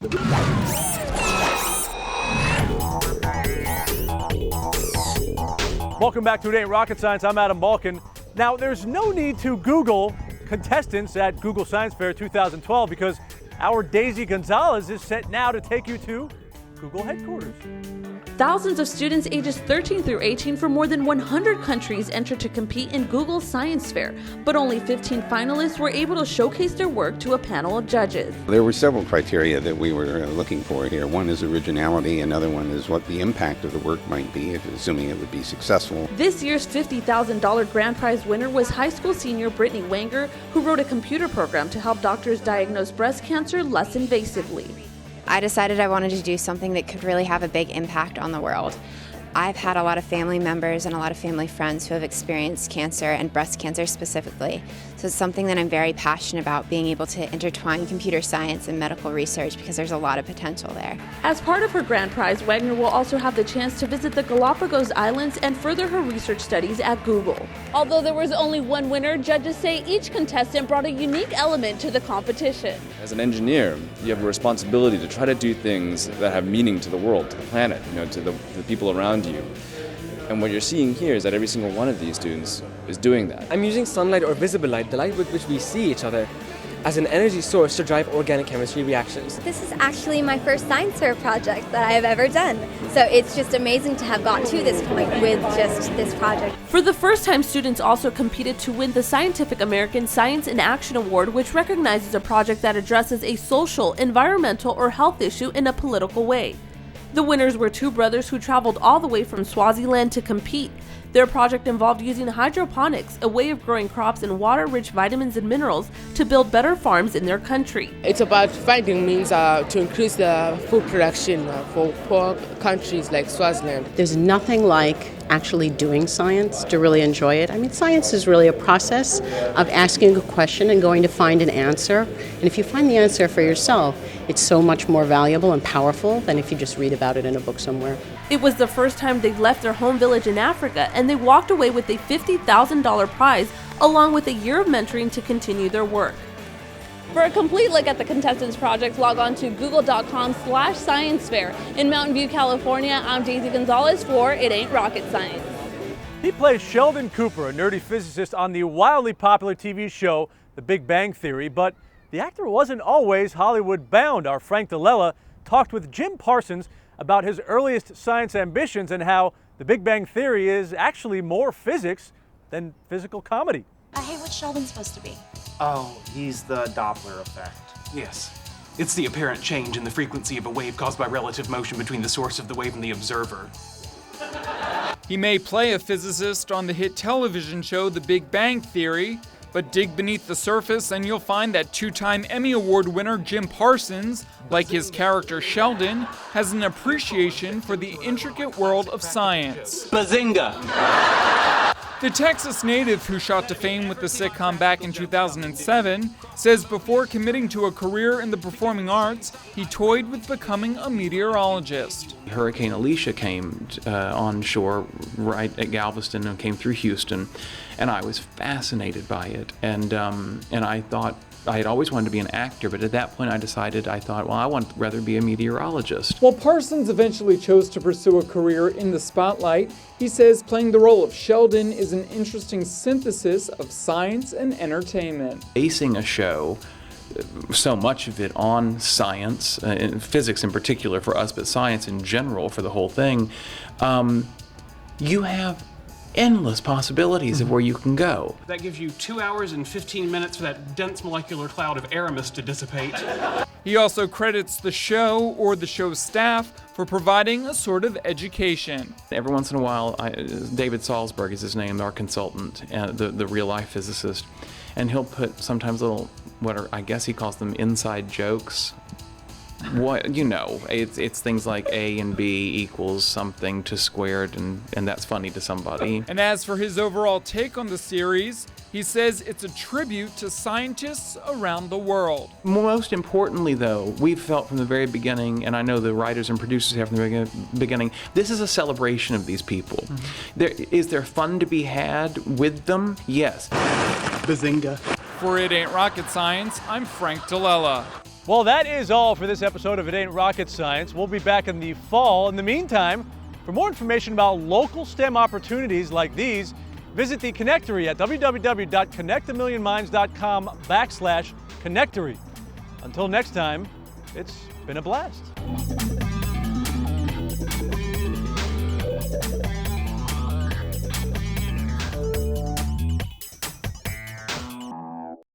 Welcome back to It Ain't Rocket Science. I'm Adam Balkin. Now, there's no need to Google contestants at Google Science Fair 2012 because our Daisy Gonzalez is set now to take you to Google headquarters. Thousands of students ages 13 through 18 from more than 100 countries entered to compete in Google's Science Fair, but only 15 finalists were able to showcase their work to a panel of judges. There were several criteria that we were looking for here. One is originality, another one is what the impact of the work might be, assuming it would be successful. This year's $50,000 grand prize winner was high school senior Brittany Wanger, who wrote a computer program to help doctors diagnose breast cancer less invasively. I decided I wanted to do something that could really have a big impact on the world. I've had a lot of family members and a lot of family friends who have experienced cancer and breast cancer specifically. So it's something that I'm very passionate about, being able to intertwine computer science and medical research because there's a lot of potential there. As part of her grand prize, Wagner will also have the chance to visit the Galapagos Islands and further her research studies at Google. Although there was only one winner, judges say each contestant brought a unique element to the competition. As an engineer, you have a responsibility to try to do things that have meaning to the world, to the planet, to the people around you. And what you're seeing here is that every single one of these students is doing that. I'm using sunlight or visible light, the light with which we see each other, as an energy source to drive organic chemistry reactions. This is actually my first science fair project that I have ever done. So it's just amazing to have gotten to this point with just this project. For the first time, students also competed to win the Scientific American Science in Action Award, which recognizes a project that addresses a social, environmental, or health issue in a political way. The winners were two brothers who traveled all the way from Swaziland to compete. Their project involved using hydroponics, a way of growing crops and water-rich vitamins and minerals to build better farms in their country. It's about finding means to increase the food production for poor countries like Swaziland. There's nothing like actually doing science to really enjoy it. I mean, science is really a process of asking a question and going to find an answer. And if you find the answer for yourself, it's so much more valuable and powerful than if you just read about it in a book somewhere. It was the first time they left their home village in Africa, and they walked away with a $50,000 prize along with a year of mentoring to continue their work. For a complete look at the contestants' projects, log on to google.com/sciencefair. In Mountain View, California, I'm Daisy Gonzalez for It Ain't Rocket Science. He plays Sheldon Cooper, a nerdy physicist on the wildly popular TV show The Big Bang Theory, but the actor wasn't always Hollywood-bound. Our Frank DeLella talked with Jim Parsons about his earliest science ambitions and how The Big Bang Theory is actually more physics than physical comedy. Hey, what's Sheldon supposed to be? Oh, he's the Doppler effect. Yes. It's the apparent change in the frequency of a wave caused by relative motion between the source of the wave and the observer. He may play a physicist on the hit television show The Big Bang Theory, but dig beneath the surface and you'll find that two-time Emmy Award winner Jim Parsons, like his character Sheldon, has an appreciation for the intricate world of science. Bazinga! The Texas native who shot to fame with the sitcom back in 2007 says before committing to a career in the performing arts, he toyed with becoming a meteorologist. Hurricane Alicia came on shore right at Galveston and came through Houston, and I was fascinated by it. And I thought, I had always wanted to be an actor, but at that point I thought, well, I want to rather be a meteorologist. While Parsons eventually chose to pursue a career in the spotlight, he says playing the role of Sheldon is an interesting synthesis of science and entertainment. Basing a show, so much of it on science, and physics in particular for us, but science in general for the whole thing, you have endless possibilities of where you can go. That gives you 2 hours and 15 minutes for that dense molecular cloud of Aramis to dissipate. He also credits the show or the show's staff for providing a sort of education. Every once in a while, David Salzberg is his name, our consultant, the real-life physicist, and he'll put sometimes little, I guess he calls them inside jokes. It's things like A and B equals something to squared, and that's funny to somebody. And as for his overall take on the series, he says it's a tribute to scientists around the world. Most importantly, though, we've felt from the very beginning, and I know the writers and producers have from the beginning, this is a celebration of these people. Is there fun to be had with them? Yes. Bazinga. For It Ain't Rocket Science, I'm Frank DeLella. Well, that is all for this episode of It Ain't Rocket Science. We'll be back in the fall. In the meantime, for more information about local STEM opportunities like these, visit the Connectory at www.connectamillionminds.com/Connectory. Until next time, it's been a blast.